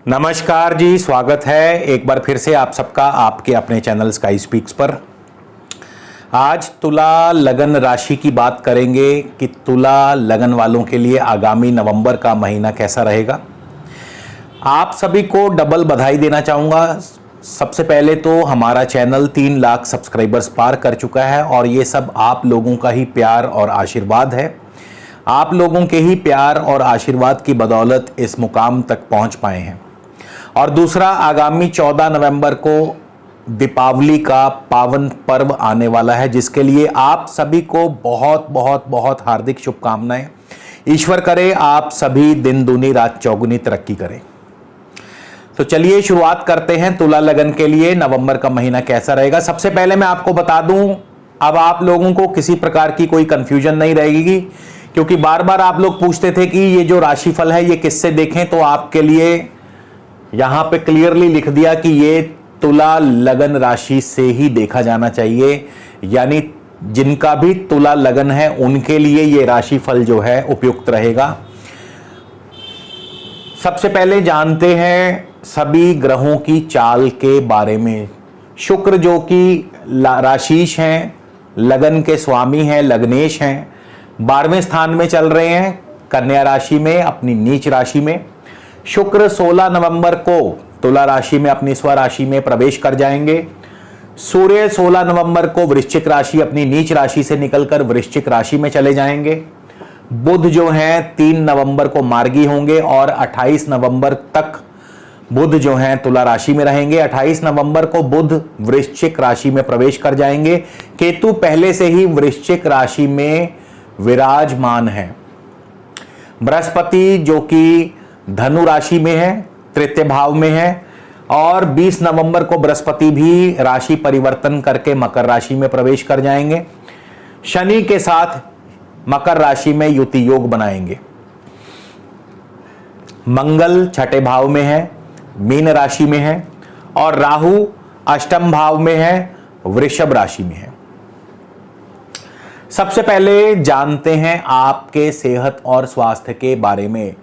नमस्कार जी, स्वागत है एक बार फिर से आप सबका आपके अपने चैनल स्काई स्पीक्स पर। आज तुला लगन राशि की बात करेंगे कि तुला लगन वालों के लिए आगामी नवंबर का महीना कैसा रहेगा। आप सभी को डबल बधाई देना चाहूँगा। सबसे पहले तो हमारा चैनल 3 लाख सब्सक्राइबर्स पार कर चुका है और ये सब आप लोगों का ही प्यार और आशीर्वाद है। आप लोगों के ही प्यार और आशीर्वाद की बदौलत इस मुकाम तक पहुंच पाए हैं। और दूसरा, आगामी 14 नवंबर को दीपावली का पावन पर्व आने वाला है, जिसके लिए आप सभी को बहुत बहुत बहुत हार्दिक शुभकामनाएं। ईश्वर करे आप सभी दिन दूनी रात चौगुनी तरक्की करें। तो चलिए शुरुआत करते हैं तुला लगन के लिए नवंबर का महीना कैसा रहेगा। सबसे पहले मैं आपको बता दूं, अब आप लोगों को किसी प्रकार की कोई कंफ्यूजन नहीं रहेगी, क्योंकि बार बार आप लोग पूछते थे कि ये जो राशिफल है ये किससे देखें। तो आपके लिए यहां पे क्लियरली लिख दिया कि ये तुला लगन राशि से ही देखा जाना चाहिए, यानी जिनका भी तुला लगन है उनके लिए ये राशिफल जो है उपयुक्त रहेगा। सबसे पहले जानते हैं सभी ग्रहों की चाल के बारे में। शुक्र जो कि राशिश हैं, लगन के स्वामी हैं, लग्नेश हैं, 12वें स्थान में चल रहे हैं कन्या राशि में, अपनी नीच राशि में। शुक्र 16 नवंबर को तुला राशि में अपनी स्वराशि में प्रवेश कर जाएंगे। सूर्य 16 नवंबर को वृश्चिक राशि अपनी नीच राशि से निकलकर वृश्चिक राशि में चले जाएंगे। बुध जो हैं 3 नवंबर को मार्गी होंगे और 28 नवंबर तक बुध जो हैं तुला राशि में रहेंगे। 28 नवंबर को बुध वृश्चिक राशि में प्रवेश कर जाएंगे। केतु पहले से ही वृश्चिक राशि में विराजमान है। बृहस्पति जो कि धनु राशि में है, तृतीय भाव में है, और 20 नवंबर को बृहस्पति भी राशि परिवर्तन करके मकर राशि में प्रवेश कर जाएंगे। शनि के साथ मकर राशि में युति योग बनाएंगे। मंगल छठे भाव में है, मीन राशि में है, और राहु अष्टम भाव में है, वृषभ राशि में है। सबसे पहले जानते हैं आपके सेहत और स्वास्थ्य के बारे में।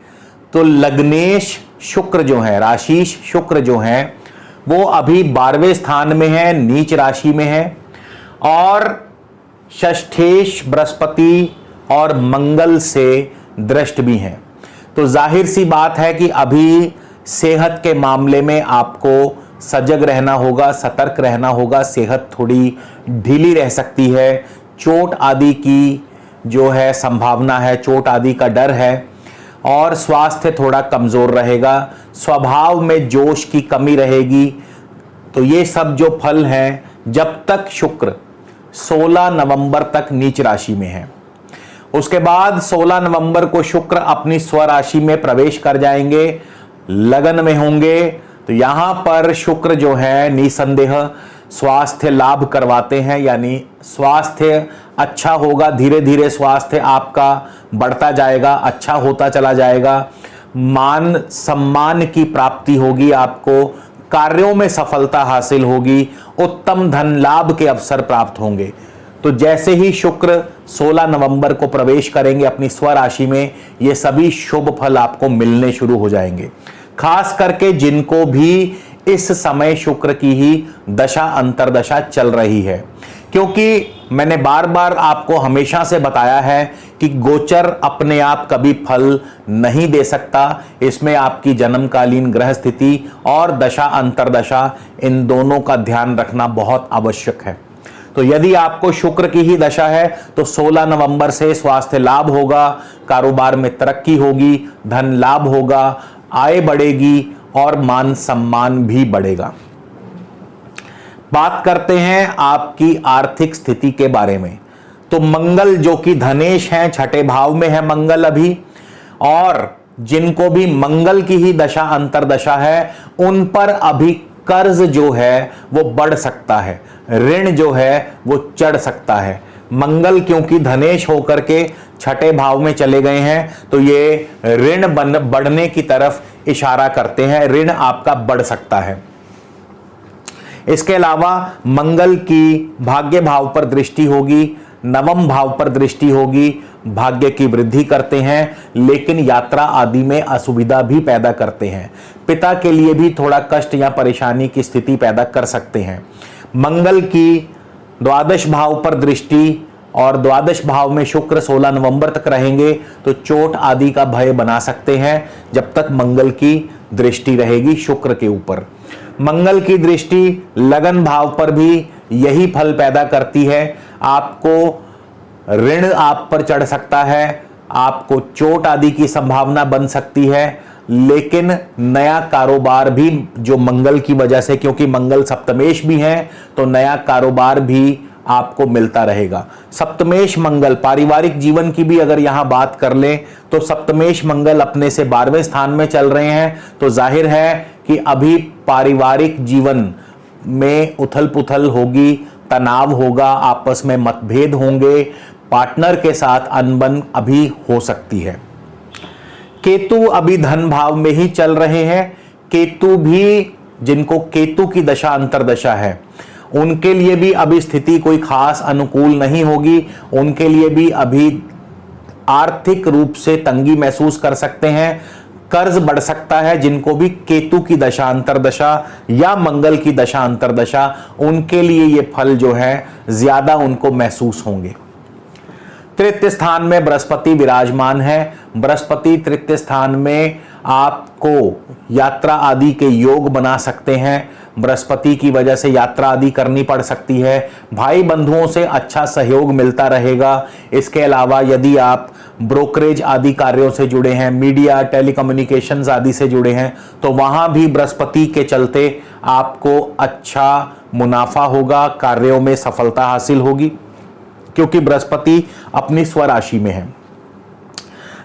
तो लग्नेश शुक्र जो है, राशिश शुक्र जो है, वो अभी 12वें स्थान में है, नीच राशि में है, और षष्ठेश बृहस्पति और मंगल से दृष्ट भी हैं। तो जाहिर सी बात है कि अभी सेहत के मामले में आपको सजग रहना होगा, सतर्क रहना होगा। सेहत थोड़ी ढीली रह सकती है, चोट आदि की जो है संभावना है, चोट आदि का डर है, और स्वास्थ्य थोड़ा कमजोर रहेगा। स्वभाव में जोश की कमी रहेगी। तो ये सब जो फल हैं, जब तक शुक्र 16 नवंबर तक नीच राशि में है, उसके बाद 16 नवंबर को शुक्र अपनी स्वराशि में प्रवेश कर जाएंगे, लगन में होंगे। तो यहां पर शुक्र जो है निसंदेह स्वास्थ्य लाभ करवाते हैं, यानी स्वास्थ्य अच्छा होगा। धीरे धीरे स्वास्थ्य आपका बढ़ता जाएगा, अच्छा होता चला जाएगा। मान सम्मान की प्राप्ति होगी, आपको कार्यों में सफलता हासिल होगी, उत्तम धन लाभ के अवसर प्राप्त होंगे। तो जैसे ही शुक्र 16 नवंबर को प्रवेश करेंगे अपनी स्वराशि में, ये सभी शुभ फल आपको मिलने शुरू हो जाएंगे। खास करके जिनको भी इस समय शुक्र की ही दशा अंतरदशा चल रही है, क्योंकि मैंने बार बार आपको हमेशा से बताया है कि गोचर अपने आप कभी फल नहीं दे सकता। इसमें आपकी जन्मकालीन ग्रह स्थिति और दशा अंतरदशा, इन दोनों का ध्यान रखना बहुत आवश्यक है। तो यदि आपको शुक्र की ही दशा है तो 16 नवंबर से स्वास्थ्य लाभ होगा, कारोबार में तरक्की होगी, धन लाभ होगा, आय बढ़ेगी और मान सम्मान भी बढ़ेगा। बात करते हैं आपकी आर्थिक स्थिति के बारे में। तो मंगल जो कि धनेश हैं, छठे भाव में है मंगल अभी, और जिनको भी मंगल की ही दशा अंतरदशा है उन पर अभी कर्ज जो है वो बढ़ सकता है, ऋण जो है वो चढ़ सकता है। मंगल क्योंकि धनेश होकर के छठे भाव में चले गए हैं, तो ये ऋण बढ़ने की तरफ इशारा करते हैं, ऋण आपका बढ़ सकता है। इसके अलावा मंगल की भाग्य भाव पर दृष्टि होगी, नवम भाव पर दृष्टि होगी, भाग्य की वृद्धि करते हैं, लेकिन यात्रा आदि में असुविधा भी पैदा करते हैं। पिता के लिए भी थोड़ा कष्ट या परेशानी की स्थिति पैदा कर सकते हैं। मंगल की द्वादश भाव पर दृष्टि और द्वादश भाव में शुक्र 16 नवंबर तक रहेंगे तो चोट आदि का भय बना सकते हैं जब तक मंगल की दृष्टि रहेगी शुक्र के ऊपर। मंगल की दृष्टि लगन भाव पर भी यही फल पैदा करती है। आपको ऋण आप पर चढ़ सकता है, आपको चोट आदि की संभावना बन सकती है, लेकिन नया कारोबार भी जो मंगल की वजह से, क्योंकि मंगल सप्तमेश भी है, तो नया कारोबार भी आपको मिलता रहेगा। सप्तमेश मंगल पारिवारिक जीवन की भी अगर यहां बात कर लें तो सप्तमेश मंगल अपने से 12वें स्थान में चल रहे हैं, तो जाहिर है कि अभी पारिवारिक जीवन में उथल पुथल होगी, तनाव होगा, आपस में मतभेद होंगे, पार्टनर के साथ अनबन अभी हो सकती है। केतु अभी धन भाव में ही चल रहे हैं। केतु भी, जिनको केतु की दशा अंतरदशा है, उनके लिए भी अभी स्थिति कोई खास अनुकूल नहीं होगी। उनके लिए भी अभी आर्थिक रूप से तंगी महसूस कर सकते हैं, कर्ज बढ़ सकता है। जिनको भी केतु की दशा अंतरदशा या मंगल की दशा अंतरदशा, उनके लिए ये फल जो है ज्यादा उनको महसूस होंगे। तृतीय स्थान में बृहस्पति विराजमान है। बृहस्पति तृतीय स्थान में आपको यात्रा आदि के योग बना सकते हैं। बृहस्पति की वजह से यात्रा आदि करनी पड़ सकती है। भाई बंधुओं से अच्छा सहयोग मिलता रहेगा। इसके अलावा यदि आप ब्रोकरेज आदि कार्यों से जुड़े हैं, मीडिया टेलीकम्युनिकेशंस आदि से जुड़े हैं, तो वहां भी बृहस्पति के चलते आपको अच्छा मुनाफा होगा, कार्यों में सफलता हासिल होगी, क्योंकि बृहस्पति अपनी स्वराशि में है।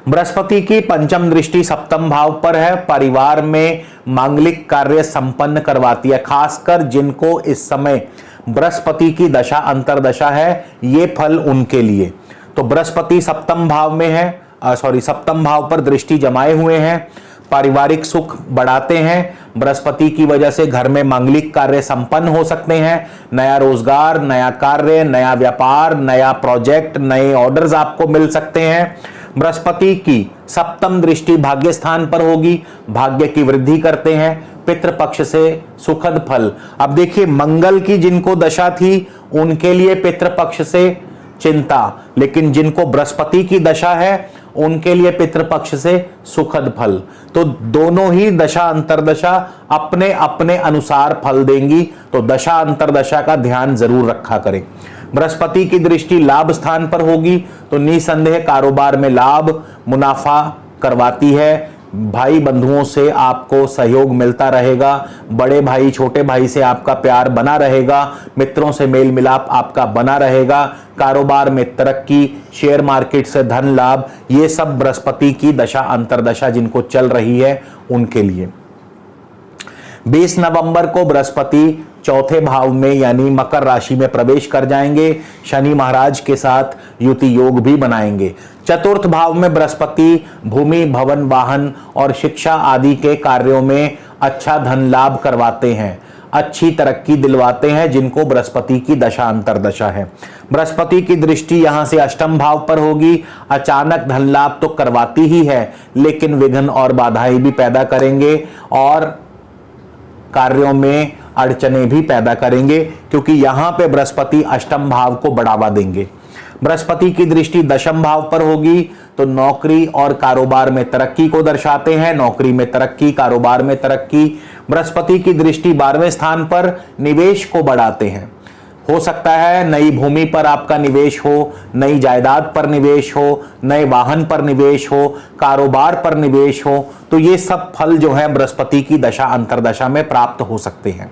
बृहस्पति की पंचम दृष्टि सप्तम भाव पर है। परिवार में मांगलिक कार्य संपन्न करवाती है। खासकर जिनको इस समय बृहस्पति की दशा अंतरदशा है, ये फल उनके लिए। तो बृहस्पति सप्तम भाव में है, सप्तम भाव पर दृष्टि जमाए हुए हैं। पारिवारिक सुख बढ़ाते हैं। बृहस्पति की वजह से घर में मांगलिक कार्य संपन्न हो सकते हैं। नया रोजगार, नया कार्य, नया व्यापार, नया प्रोजेक्ट, नए ऑर्डर्स आपको मिल सकते हैं। बृहस्पति की सप्तम दृष्टि भाग्य स्थान पर होगी, भाग्य की वृद्धि करते हैं। पितृपक्ष से सुखद फल। अब देखिए, मंगल की जिनको दशा थी उनके लिए पितृपक्ष से चिंता, लेकिन जिनको बृहस्पति की दशा है उनके लिए पितृपक्ष से सुखद फल। तो दोनों ही दशा अंतरदशा अपने अपने अनुसार फल देंगी, तो दशा अंतरदशा का ध्यान जरूर रखा करें। बृहस्पति की दृष्टि लाभ स्थान पर होगी, तो निसंदेह कारोबार में लाभ मुनाफा करवाती है। भाई बंधुओं से आपको सहयोग मिलता रहेगा। बड़े भाई छोटे भाई से आपका प्यार बना रहेगा। मित्रों से मेल मिलाप आपका बना रहेगा। कारोबार में तरक्की, शेयर मार्केट से धन लाभ, ये सब बृहस्पति की दशा अंतरदशा जिनको चल रही है उनके लिए। 20 नवंबर को बृहस्पति चौथे भाव में यानी मकर राशि में प्रवेश कर जाएंगे। शनि महाराज के साथ युति योग भी बनाएंगे। चतुर्थ भाव में बृहस्पति भूमि, भवन, वाहन और शिक्षा आदि के कार्यों में अच्छा धन लाभ करवाते हैं, अच्छी तरक्की दिलवाते हैं जिनको बृहस्पति की दशा अंतरदशा है। बृहस्पति की दृष्टि यहां से अष्टम भाव पर होगी। अचानक धन लाभ तो करवाती ही है, लेकिन विघ्न और बाधाएं भी पैदा करेंगे और कार्यों में अड़चने भी पैदा करेंगे, क्योंकि यहां पे बृहस्पति अष्टम भाव को बढ़ावा देंगे। बृहस्पति की दृष्टि दशम भाव पर होगी, तो नौकरी और कारोबार में तरक्की को दर्शाते हैं। नौकरी में तरक्की, कारोबार में तरक्की। बृहस्पति की दृष्टि 12वें स्थान पर निवेश को बढ़ाते हैं। हो सकता है नई भूमि पर आपका निवेश हो, नई जायदाद पर निवेश हो, नए वाहन पर निवेश हो, कारोबार पर निवेश हो, तो ये सब फल जो है बृहस्पति की दशा अंतरदशा में प्राप्त हो सकते हैं।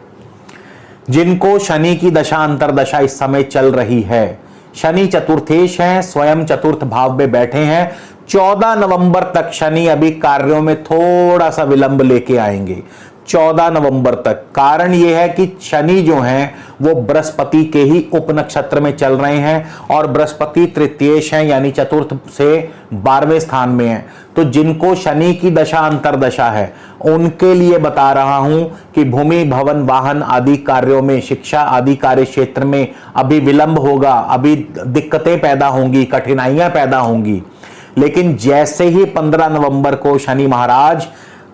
जिनको शनि की दशा अंतरदशा इस समय चल रही है, शनि चतुर्थेश हैं, स्वयं चतुर्थ भाव में बैठे हैं। 14 नवंबर तक शनि अभी कार्यों में थोड़ा सा विलंब लेके आएंगे। 14 नवंबर तक। कारण यह है कि शनि जो हैं वो बृहस्पति के ही उपनक्षत्र में चल रहे हैं और बृहस्पति तृतीयेश हैं यानी चतुर्थ से 12वें स्थान में है। तो जिनको शनि की दशा अंतरदशा है उनके लिए बता रहा हूं कि भूमि भवन वाहन आदि कार्यों में, शिक्षा आदि कार्य क्षेत्र में अभी विलंब होगा, अभी दिक्कतें पैदा होंगी, कठिनाइयां पैदा होंगी। लेकिन जैसे ही 15 नवंबर को शनि महाराज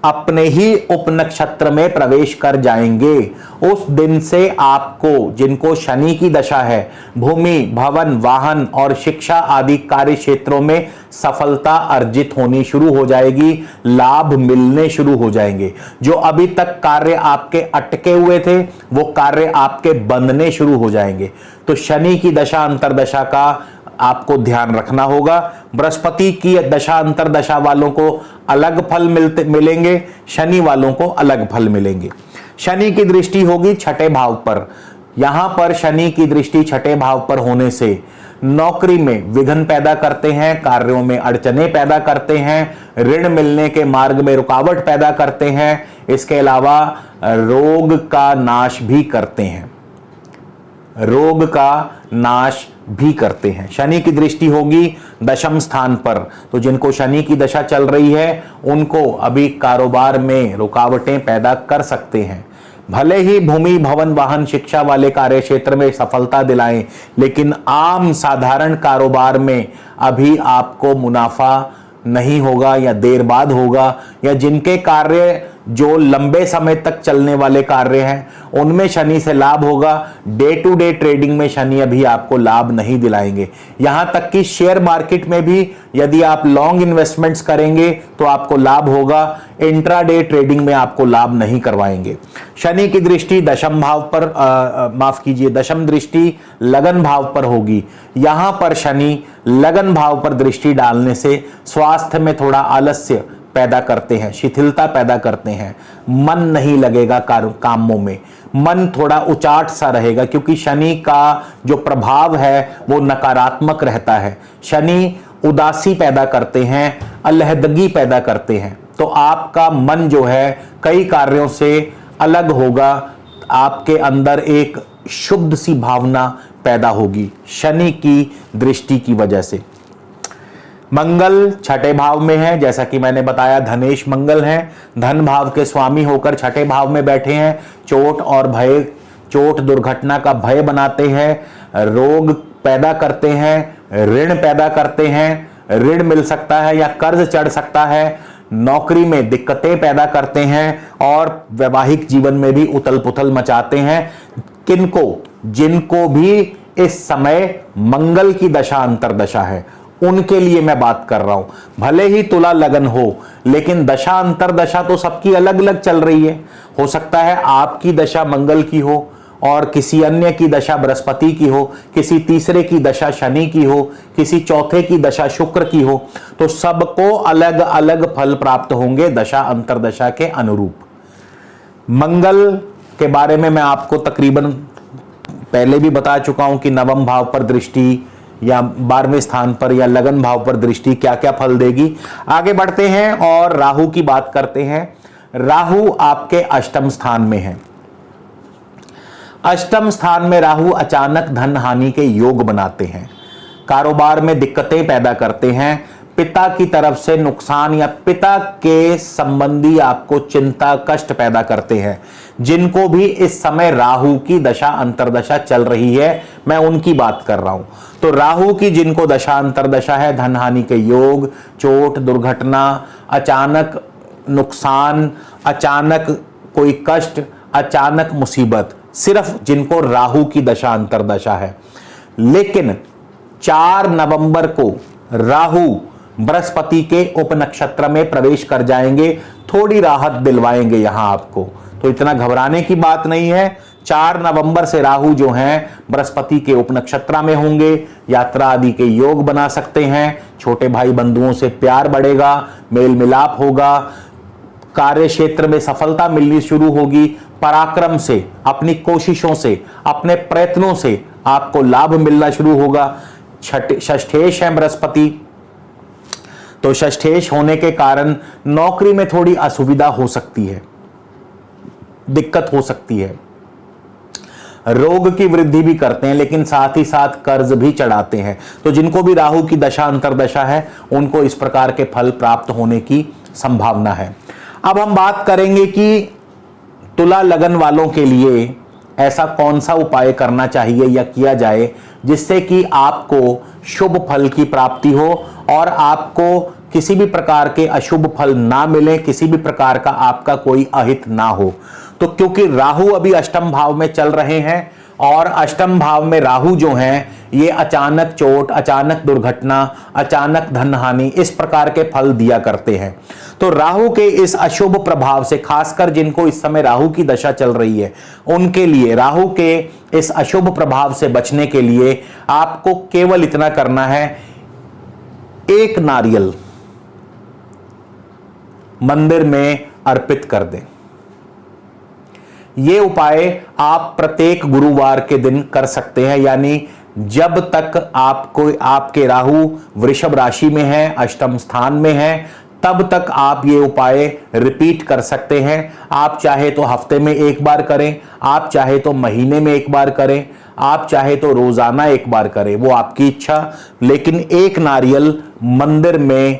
अपने ही उपनक्षत्र में प्रवेश कर जाएंगे, उस दिन से आपको, जिनको शनि की दशा है, भूमि भवन वाहन और शिक्षा आदि कार्य क्षेत्रों में सफलता अर्जित होनी शुरू हो जाएगी, लाभ मिलने शुरू हो जाएंगे। जो अभी तक कार्य आपके अटके हुए थे वो कार्य आपके बनने शुरू हो जाएंगे। तो शनि की दशा अंतरदशा का आपको ध्यान रखना होगा। बृहस्पति की दशा अंतरदशा वालों को अलग फल मिलेंगे, शनि वालों को अलग फल मिलेंगे। शनि की दृष्टि होगी छठे भाव पर। यहां पर शनि की दृष्टि छठे भाव पर होने से नौकरी में विघ्न पैदा करते हैं, कार्यों में अड़चने पैदा करते हैं, ऋण मिलने के मार्ग में रुकावट पैदा करते हैं। इसके अलावा रोग का नाश भी करते हैं, रोग का नाश भी करते हैं। शनि की दृष्टि होगी दशम स्थान पर, तो जिनको शनि की दशा चल रही है उनको अभी कारोबार में रुकावटें पैदा कर सकते हैं। भले ही भूमि भवन वाहन शिक्षा वाले कार्य क्षेत्र में सफलता दिलाएं, लेकिन आम साधारण कारोबार में अभी आपको मुनाफा नहीं होगा या देर बाद होगा, या जिनके कार्य जो लंबे समय तक चलने वाले कार्य हैं उनमें शनि से लाभ होगा। डे टू डे ट्रेडिंग में शनि अभी आपको लाभ नहीं दिलाएंगे। यहां तक कि शेयर मार्केट में भी यदि आप लॉन्ग इन्वेस्टमेंट्स करेंगे तो आपको लाभ होगा, इंट्राडे ट्रेडिंग में आपको लाभ नहीं करवाएंगे। शनि की दृष्टि दशम भाव पर दशम दृष्टि लगन भाव पर होगी। यहां पर शनि लगन भाव पर दृष्टि डालने से स्वास्थ्य में थोड़ा आलस्य पैदा करते हैं, शिथिलता पैदा करते हैं, मन नहीं लगेगा कामों में, मन थोड़ा उचाट सा रहेगा, क्योंकि शनि का जो प्रभाव है वो नकारात्मक रहता है। शनि उदासी पैदा करते हैं, अलहदगी पैदा करते हैं। तो आपका मन जो है कई कार्यों से अलग होगा, आपके अंदर एक शुद्ध सी भावना पैदा होगी शनि की दृष्टि की वजह से। मंगल छठे भाव में है, जैसा कि मैंने बताया धनेश मंगल हैं, धन भाव के स्वामी होकर छठे भाव में बैठे हैं। चोट और भय, चोट दुर्घटना का भय बनाते हैं, रोग पैदा करते हैं, ऋण पैदा करते हैं, ऋण मिल सकता है या कर्ज चढ़ सकता है, नौकरी में दिक्कतें पैदा करते हैं और वैवाहिक जीवन में भी उथल पुथल मचाते हैं। किनको, जिनको भी इस समय मंगल की दशा अंतरदशा है उनके लिए मैं बात कर रहा हूं। भले ही तुला लगन हो, लेकिन दशा अंतरदशा तो सबकी अलग अलग चल रही है। हो सकता है आपकी दशा मंगल की हो और किसी अन्य की दशा बृहस्पति की हो, किसी तीसरे की दशा शनि की हो, किसी चौथे की दशा शुक्र की हो, तो सबको अलग अलग फल प्राप्त होंगे दशा अंतरदशा के अनुरूप। मंगल के बारे में मैं आपको तकरीबन पहले भी बता चुका हूं कि नवम भाव पर दृष्टि या 12वें स्थान पर या लगन भाव पर दृष्टि क्या क्या फल देगी। आगे बढ़ते हैं और राहु की बात करते हैं। राहु आपके अष्टम स्थान में है। अष्टम स्थान में राहु अचानक धन हानि के योग बनाते हैं, कारोबार में दिक्कतें पैदा करते हैं, पिता की तरफ से नुकसान या पिता के संबंधी आपको चिंता कष्ट पैदा करते हैं। जिनको भी इस समय राहु की दशा अंतरदशा चल रही है मैं उनकी बात कर रहा हूं। तो राहु की जिनको दशा अंतरदशा है, धन हानि के योग, चोट दुर्घटना, अचानक नुकसान, अचानक कोई कष्ट, अचानक मुसीबत, सिर्फ जिनको राहु की दशा अंतरदशा है। लेकिन 4 नवंबर को राहु बृहस्पति के उपनक्षत्र में प्रवेश कर जाएंगे, थोड़ी राहत दिलवाएंगे यहां आपको, तो इतना घबराने की बात नहीं है। 4 नवंबर से राहु जो हैं बृहस्पति के उपनक्षत्र में होंगे, यात्रा आदि के योग बना सकते हैं, छोटे भाई बंधुओं से प्यार बढ़ेगा, मेल मिलाप होगा, कार्य क्षेत्र में सफलता मिलनी शुरू होगी। पराक्रम से, अपनी कोशिशों से, अपने प्रयत्नों से आपको लाभ मिलना शुरू होगा। षष्ठेश है बृहस्पति, तो षष्ठेश होने के कारण नौकरी में थोड़ी असुविधा हो सकती है, दिक्कत हो सकती है। रोग की वृद्धि भी करते हैं, लेकिन साथ ही साथ कर्ज भी चढ़ाते हैं। तो जिनको भी राहु की दशा अंतर्दशा है उनको इस प्रकार के फल प्राप्त होने की संभावना है। अब हम बात करेंगे कि तुला लगन वालों के लिए ऐसा कौन सा उपाय करना चाहिए या किया जाए जिससे कि आपको शुभ फल की प्राप्ति हो और आपको किसी भी प्रकार के अशुभ फल ना मिले, किसी भी प्रकार का आपका कोई अहित ना हो। तो क्योंकि राहु अभी अष्टम भाव में चल रहे हैं और अष्टम भाव में राहु जो हैं ये अचानक चोट, अचानक दुर्घटना, अचानक धन हानि इस प्रकार के फल दिया करते हैं। तो राहु के इस अशुभ प्रभाव से, खासकर जिनको इस समय राहु की दशा चल रही है उनके लिए राहु के इस अशुभ प्रभाव से बचने के लिए आपको केवल इतना करना है, एक नारियल मंदिर में अर्पित कर दें। यह उपाय आप प्रत्येक गुरुवार के दिन कर सकते हैं, यानी जब तक आपको आपके राहु वृषभ राशि में है, अष्टम स्थान में है, तब तक आप ये उपाय रिपीट कर सकते हैं। आप चाहे तो हफ्ते में एक बार करें, आप चाहे तो महीने में एक बार करें, आप चाहे तो रोजाना एक बार करें, वो आपकी इच्छा। लेकिन एक नारियल मंदिर में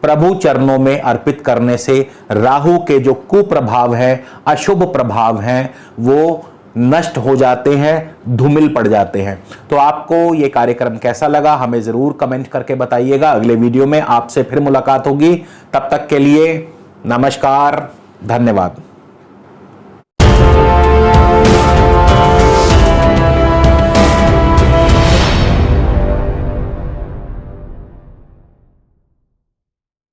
प्रभु चरणों में अर्पित करने से राहु के जो कुप्रभाव हैं, अशुभ प्रभाव हैं, वो नष्ट हो जाते हैं, धूमिल पड़ जाते हैं। तो आपको ये कार्यक्रम कैसा लगा हमें जरूर कमेंट करके बताइएगा। अगले वीडियो में आपसे फिर मुलाकात होगी। तब तक के लिए नमस्कार, धन्यवाद।